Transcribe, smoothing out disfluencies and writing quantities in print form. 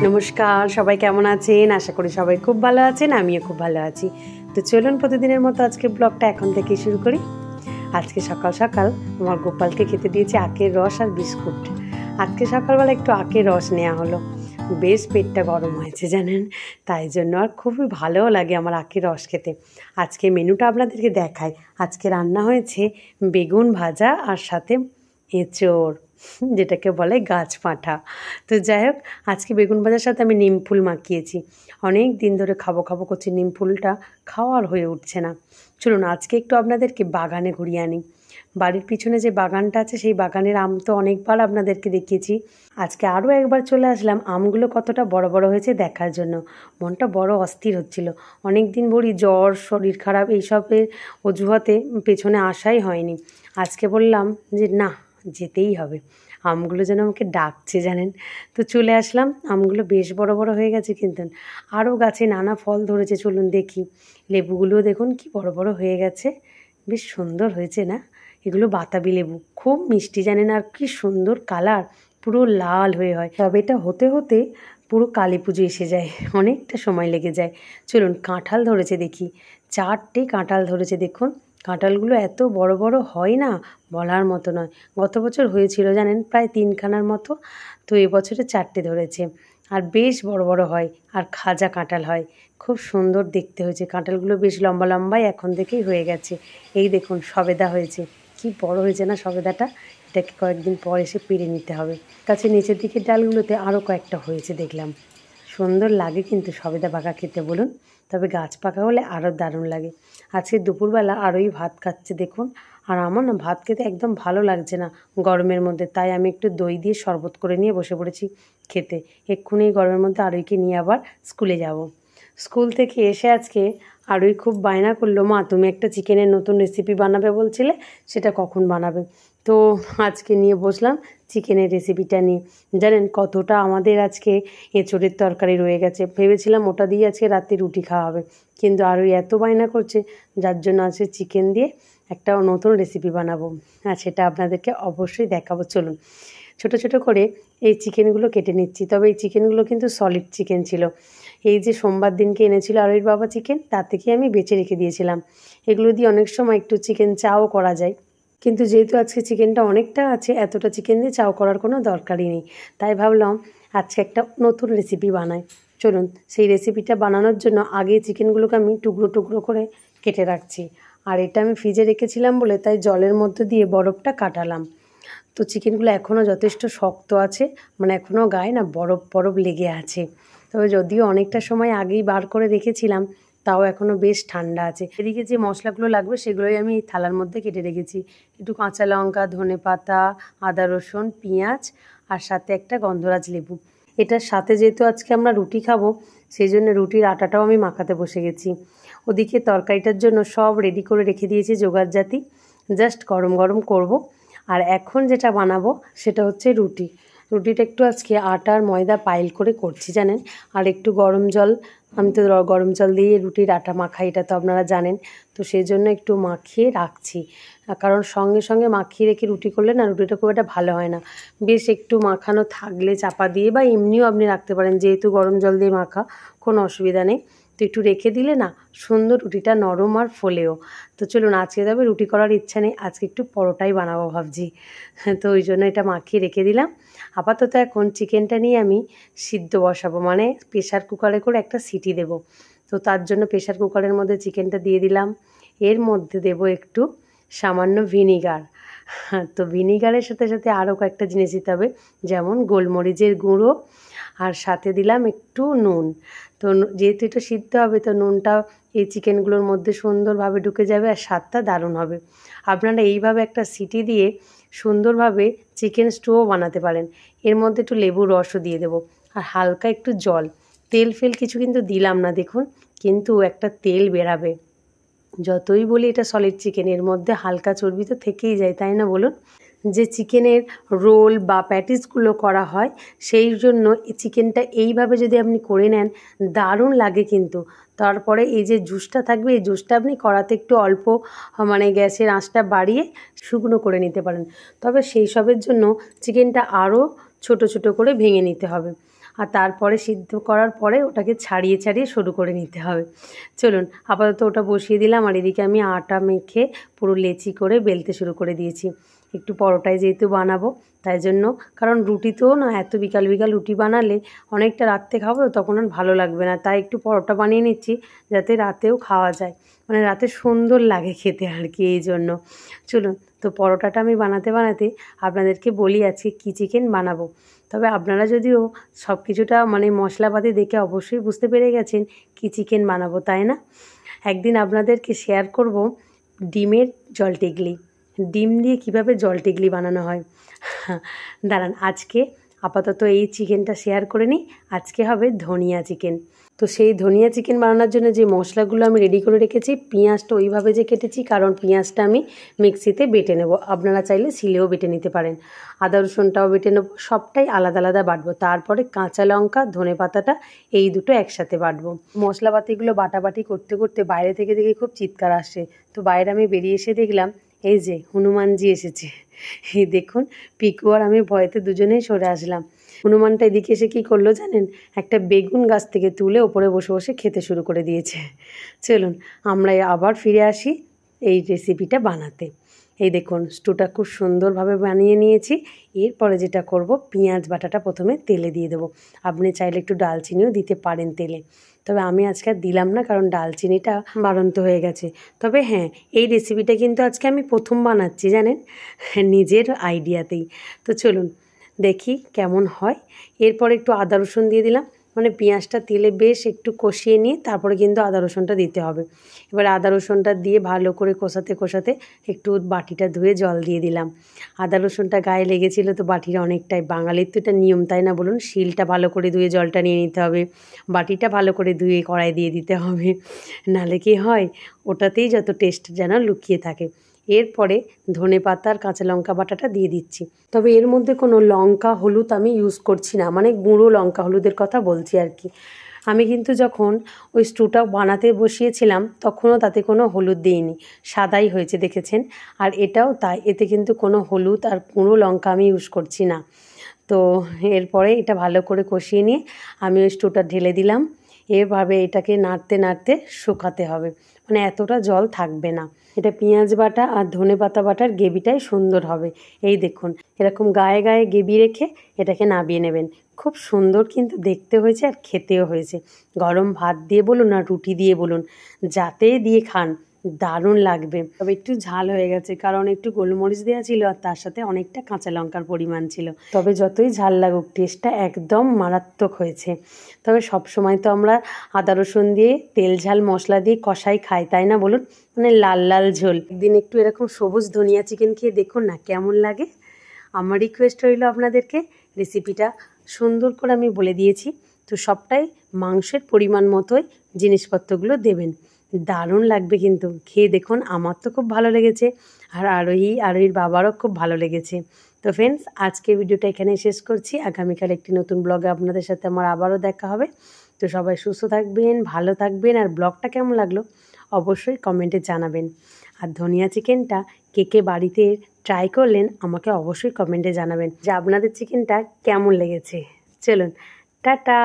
নমস্কার, সবাই কেমন আছেন? আশা করি সবাই খুব ভালো আছেন, আমিও খুব ভালো আছি। তো চলুন প্রতিদিনের মতো আজকে ব্লগটা এখন থেকেই শুরু করি। আজকে সকাল সকাল আমার গোপালকে খেতে দিয়েছি আখের রস আর বিস্কুট। আজকে সকালবেলা একটু আখের রস নেওয়া হলো, বেশ পেটটা গরম হয়েছে জানেন, তাই জন্য আর খুবই ভালোও লাগে আমার আখের রস খেতে। আজকে মেনুটা আপনাদেরকে দেখাই। আজকে রান্না হয়েছে বেগুন ভাজা আর সাথে এঁচোড়, যেটাকে বলে গাছ পাঁঠা। তো যাই হোক, আজকে বেগুন ভাজার সাথে আমি নিম ফুল মাখিয়েছি। অনেক দিন ধরে খাবো খাবো করছি, নিম ফুলটা খাওয়ার হয়ে উঠছে না। চলুন আজকে একটু আপনাদেরকে বাগানে ঘুরিয়ে আনি। বাড়ির পিছনে যে বাগানটা আছে সেই বাগানের আম তো অনেকবার আপনাদেরকে দেখিয়েছি। আজকে আরও একবার চলে আসলাম আমগুলো কতটা বড় বড় হয়েছে দেখার জন্য। মনটা বড় অস্থির হচ্ছিল, অনেক দিন ভরি জ্বর, শরীর খারাপ এইসবের অজুহাতে পেছনে আসাই হয়নি। আজকে বললাম যে না, যেতেই হবে, আমগুলো যেন আমাকে ডাকছে জানেন। তো চলে আসলাম, আমগুলো বেশ বড় বড় হয়ে গেছে, কিন্তু আরও গাছে নানা ফল ধরেছে। চলুন দেখি। লেবুগুলোও দেখুন কি বড় বড় হয়ে গেছে, বেশ সুন্দর হয়েছে না? এগুলো বাতাবি লেবু, খুব মিষ্টি জানেন, আর কি সুন্দর কালার, পুরো লাল হয়ে হয়। তবে এটা হতে হতে পুরো কালী পুজো এসে যায়, অনেকটা সময় লেগে যায়। চলুন কাঁঠাল ধরেছে দেখি, 4টে কাঁঠাল ধরেছে দেখুন। কাঁঠালগুলো এত বড় বড় হয় না, বলার মতো নয়। গত বছর হয়েছিল জানেন প্রায় 3খানার মতো, তো এবছরে 4টে ধরেছে, আর বেশ বড় বড় হয়, আর খাজা কাঁঠাল হয়, খুব সুন্দর দেখতে হয়েছে। কাঁঠালগুলো বেশ লম্বা লম্বাই এখন থেকেই হয়ে গেছে। এই দেখুন সবেদা হয়েছে, কি বড় হয়েছে না সবেদাটা। এটাকে কয়েকদিন পর এসে পেরে নিতে হবে। গাছের নিচের দিকের ডালগুলোতে আরও কয়েকটা হয়েছে দেখলাম। সুন্দর লাগে কিন্তু সবেদা পাকা খেতে বলুন, তবে গাছ পাকা হলে আরও দারুণ লাগে। আজকে দুপুরবেলা আরোই ভাত খাচ্ছে দেখুন, আর আমার না ভাত খেতে একদম ভালো লাগছে না গরমের মধ্যে, তাই আমি একটু দই দিয়ে শরবত করে নিয়ে বসে পড়েছি খেতে। এক্ষুনি গরমের মধ্যে আরোইকে নিয়ে আবার স্কুলে যাব। স্কুল থেকে এসে আজকে আরোই খুব বায়না করলো, মা তুমি একটা চিকেনের নতুন রেসিপি বানাবে বলছিলে, সেটা কখন বানাবে? তো আজকে নিয়ে বসলাম চিকেনের রেসিপিটা নিয়ে। জানেন কতটা আমাদের আজকে এঁচোড়ের তরকারি রয়ে গেছে, ভেবেছিলাম ওটা দিয়ে আজকে রাতে রুটি খাওয়া হবে, কিন্তু আরোই এত বায়না করছে, যার জন্য আজকে চিকেন দিয়ে একটা নতুন রেসিপি বানাবো, আর সেটা আপনাদেরকে অবশ্যই দেখাবো। চলুন ছোট ছোট করে এই চিকেনগুলো কেটে নিচ্ছি। তবে এই চিকেনগুলো কিন্তু সলিড চিকেন ছিল। এই যে সোমবার দিনকে এনেছিল আরোইর বাবা চিকেন, তার থেকে আমি বেছে রেখে দিয়েছিলাম। এগুলো দিয়ে অনেক সময় একটু চিকেন চাও করা যায়, কিন্তু যেহেতু আজকে চিকেনটা অনেকটা আছে, এতটা চিকেন দিয়ে চাও করার কোনো দরকারই নেই, তাই ভাবলাম আজকে একটা নতুন রেসিপি বানাই। চলুন সেই রেসিপিটা বানানোর জন্য আগে চিকেনগুলোকে আমি টুকরো টুকরো করে কেটে রাখছি। আর এটা আমি ফ্রিজে রেখেছিলাম বলে তাই জলের মধ্যে দিয়ে বরফটা কাটালাম। তো চিকেনগুলো এখনও যথেষ্ট শক্ত আছে, মানে এখনও গায়ে না বরফ বরফ লেগে আছে। তবে যদিও অনেকটা সময় আগেই বার করে রেখেছিলাম, তাও এখনও বেশ ঠান্ডা আছে। এদিকে যে মশলাগুলো লাগবে সেগুলোই আমি এই থালার মধ্যে কেটে রেখেছি। একটু কাঁচা লঙ্কা, ধনেপাতা, আদা রসুন, পেঁয়াজ, আর সাথে একটা গন্ধরাজ লেবু। এটার সাথে যেহেতু আজকে আমরা রুটি খাবো, সেই জন্য রুটির আটাটাও আমি মাখাতে বসে গেছি। ওদিকে তরকারিটার জন্য সব রেডি করে রেখে দিয়েছি জোগাড়জাতি, জাস্ট গরম গরম করব। আর এখন যেটা বানাবো সেটা হচ্ছে রুটি। রুটিটা একটু আজকে আটার ময়দা পাইল করে করছি জানেন, আর একটু গরম জল, আমি তো গরম জল দিয়ে রুটির আটা মাখাই, এটা তো আপনারা জানেন। তো সেই জন্য একটু মাখিয়ে রাখছি, কারণ সঙ্গে সঙ্গে মাখিয়ে রেখে রুটি করলে না রুটিটা খুব একটা ভালো হয় না। বেশ একটু মাখানো থাকলে চাপা দিয়ে বা এমনিও আপনি রাখতে পারেন, যেহেতু গরম জল দিয়ে মাখা, কোনো অসুবিধা নেই। তো একটু রেখে দিলে না সুন্দর রুটিটা নরম আর ফোলেও। তো চলুন আজকে তবে রুটি করার ইচ্ছা নেই, আজকে একটু পরোটাই বানাবো ভাবছি। তো ওই জন্য এটা মাখিয়ে রেখে দিলাম। আপাতত এখন চিকেনটা নিয়ে আমি সিদ্ধ বসাবো, মানে প্রেশার কুকারে করে একটা সিটি দেব। তো তার জন্য প্রেশার কুকারের মধ্যে চিকেনটা দিয়ে দিলাম। এর মধ্যে দেব একটু সামান্য ভিনিগার। তো ভিনিগারের সাথে সাথে আরও কয়েকটা জিনিস দিতে হবে, যেমন গোলমরিচের গুঁড়ো, আর সাথে দিলাম একটু নুন। তো যেহেতু এটা সিদ্ধ হবে, তো নুনটা এই চিকেনগুলোর মধ্যে সুন্দরভাবে ঢুকে যাবে, আর স্বাদটা দারুণ হবে। আপনারা এইভাবে একটা সিটি দিয়ে সুন্দরভাবে চিকেন স্টুও বানাতে পারেন। এর মধ্যে একটু লেবুর রসও দিয়ে দেবো, আর হালকা একটু জল, তেল ফেল কিছু কিন্তু দিলাম না দেখুন, কিন্তু একটা তেল বেরাবে। যতই বলি এটা সলিড চিকেন, এর মধ্যে হালকা চর্বি তো থেকেই যায়, তাই না বলুন? যে চিকেনের রোল বা প্যাটিসগুলো করা হয়, সেই জন্য এই চিকেনটা এইভাবে যদি আপনি করে নেন দারুণ লাগে কিন্তু। তারপরে এই যে জুসটা থাকবে, এই জুসটা আপনি কড়াতে একটু অল্প, মানে গ্যাসের আঁচটা বাড়িয়ে শুকনো করে নিতে পারেন। তবে সেই সবের জন্য চিকেনটা আরও ছোট ছোট করে ভেঙে নিতে হবে। আর তারপরে সিদ্ধ করার পরে ওটাকে ছাড়িয়ে ছাড়িয়ে সরু করে নিতে হবে। চলুন আপাতত ওটা বসিয়ে দিলাম, আর এদিকে আমি আটা মেখে পুরো লেচি করে বেলতে শুরু করে দিয়েছি। একটু পরোটায় যেহেতু বানাবো তাই জন্য, কারণ রুটিতেও না এত বিকাল বিকাল রুটি বানালে অনেকটা রাত্রে খাবো তো তখন আর ভালো লাগবে না, তাই একটু পরোটা বানিয়ে নিচ্ছি যাতে রাতেও খাওয়া যায়, মানে রাতে সুন্দর লাগে খেতে আর কি, এই জন্য। চলুন তো পরোটাটা আমি বানাতে বানাতে আপনাদেরকে বলি আজকে কী চিকেন বানাবো। তবে আপনারা যদিও সব কিছুটা মানে মশলাপাতি দেখে অবশ্যই বুঝতে পেরে গেছেন কী চিকেন বানাবো, তাই না? একদিন আপনাদেরকে শেয়ার করব ডিমের জলটিগলি, ডিম দিয়ে কিভাবে জলটিগলি বানানো হয়। দাঁড়ান আজকে আপাতত এই চিকেনটা শেয়ার করে নিই। আজকে হবে ধনিয়া চিকেন। তো সেই ধনিয়া চিকেন বানানোর জন্য যে মশলাগুলো আমি রেডি করে রেখেছি, পেঁয়াজটা ওইভাবে যে কেটেছি কারণ পেঁয়াজটা আমি মিক্সিতে বেটে নেব, আপনারা চাইলে শিলেও বেটে নিতে পারেন। আদা রসুনটাও বেটে নেব, সবটাই আলাদা আলাদা বাটবো। তারপরে কাঁচা লঙ্কা ধনে পাতাটা এই দুটো একসাথে বাটবো। মশলাপাতিগুলো বাটাবাটি করতে করতে বাইরে থেকে দেখে খুব চিৎকার আসছে, তো বাইরে আমি বেরিয়ে এসে দেখলাম এই যে হনুমানজি এসেছে। এই দেখুন, পিকু আর আমি ভয়েতে দুজনেই সরে আসলাম। হনুমানটা এদিকে এসে কী করলো জানেন, একটা বেগুন গাছ থেকে তুলে ওপরে বসে বসে খেতে শুরু করে দিয়েছে। চলুন আমরা আবার ফিরে আসি এই রেসিপিটা বানাতে। এই দেখুন স্টুটা খুব সুন্দরভাবে বানিয়ে নিয়েছি। এরপরে যেটা করব, পেঁয়াজ বাটাটা প্রথমে তেলে দিয়ে দেবো। আপনি চাইলে একটু ডালচিনিও দিতে পারেন তেলে, তবে আমি আজকে আর দিলাম না কারণ ডালচিনিটা বাড়ন্ত হয়ে গেছে। তবে হ্যাঁ, এই রেসিপিটা কিন্তু আজকে আমি প্রথম বানাচ্ছি জানেন, নিজের আইডিয়াতেই। তো চলুন দেখি কেমন হয়। এরপর একটু আদা রসুন দিয়ে দিলাম, মানে পেঁয়াজটা তেলে বেশ একটু কষিয়ে নিয়ে তারপরে কিন্তু আদা রসুনটা দিতে হবে। এবার আদা রসুনটা দিয়ে ভালো করে কষাতে কষাতে একটু বাটিটা ধুয়ে জল দিয়ে দিলাম। আদা রসুনটা গায়ে লেগেছিলো তো বাটিটা অনেকটাই, বাঙালির তো এটা নিয়ম তাই না বলুন, শিলটা ভালো করে ধুয়ে জলটা নিয়ে নিতে হবে, বাটিটা ভালো করে ধুয়ে কড়াই দিয়ে দিতে হবে, নাহলে কি হয় ওটাতেই যত টেস্ট যেন লুকিয়ে থাকে। এরপরে ধনে পাতা আর কাঁচা লঙ্কা বাটাটা দিয়ে দিচ্ছি। তবে এর মধ্যে কোনো লঙ্কা হলুদ আমি ইউজ করছি না, মানে গুঁড়ো লঙ্কা হলুদের কথা বলছি আর কি। আমি কিন্তু যখন ওই স্টুটা বানাতে বসিয়েছিলাম তখনও তাতে কোনো হলুদ দিইনি, সাদাই হয়েছে দেখেছেন। আর এটাও তাই, এতে কিন্তু কোনো হলুদ আর গুঁড়ো লঙ্কা আমি ইউজ করছি না। তো এরপরে এটা ভালো করে কষিয়ে নিয়ে আমি ওই স্টুটা ঢেলে দিলাম। এভাবে এটাকে নাড়তে নাড়তে শুকাতে হবে, মানে এতটা জল থাকবে না। এটা পেঁয়াজ বাটা আর ধনে পাতা বাটার গ্রেভিটাই সুন্দর হবে। এই দেখুন এরকম গায়ে গায়ে গ্রেভি রেখে এটাকে নামিয়ে নেবেন। খুব সুন্দর কিন্তু দেখতে হয়েছে আর খেতেও হয়েছে। গরম ভাত দিয়ে বলুন আর রুটি দিয়ে বলুন, যাতেই দিয়ে খান দারুণ লাগবে। তবে একটু ঝাল হয়ে গেছে কারণ একটু গোলমরিচ দেওয়া ছিল আর তার সাথে অনেকটা কাঁচা লঙ্কার পরিমাণ ছিল। তবে যতই ঝাল লাগুক টেস্টটা একদম মারাত্মক হয়েছে। তবে সব সময় তো আমরা আদা রসুন দিয়ে তেল ঝাল মশলা দিয়ে কষাই খাই তাই না বলুন, মানে লাল লাল ঝোল। একদিন একটু এরকম সবুজ ধনিয়া চিকেন খেয়ে দেখুন না কেমন লাগে। আমার রিকোয়েস্ট রইল আপনাদেরকে, রেসিপিটা সুন্দর করে আমি বলে দিয়েছি, তো সবটাই মাংসের পরিমাণ মতোই জিনিসপত্রগুলো দেবেন, দারুণ লাগবে কিন্তু খেয়ে দেখুন। আমার তো খুব ভালো লেগেছে আর আরোহীর বাবারও খুব ভালো লেগেছে। তো ফ্রেন্ডস আজকের ভিডিওটা এখানেই শেষ করছি। আগামীকাল একটি নতুন ব্লগে আপনাদের সাথে আমার আবারও দেখা হবে। তো সবাই সুস্থ থাকবেন, ভালো থাকবেন, আর ব্লগটা কেমন লাগলো অবশ্যই কমেন্টে জানাবেন। আর ধনিয়া চিকেনটা কে কে বাড়িতে ট্রাই করলেন আমাকে অবশ্যই কমেন্টে জানাবেন যে আপনাদের চিকেনটা কেমন লেগেছে। চলুন টাটা।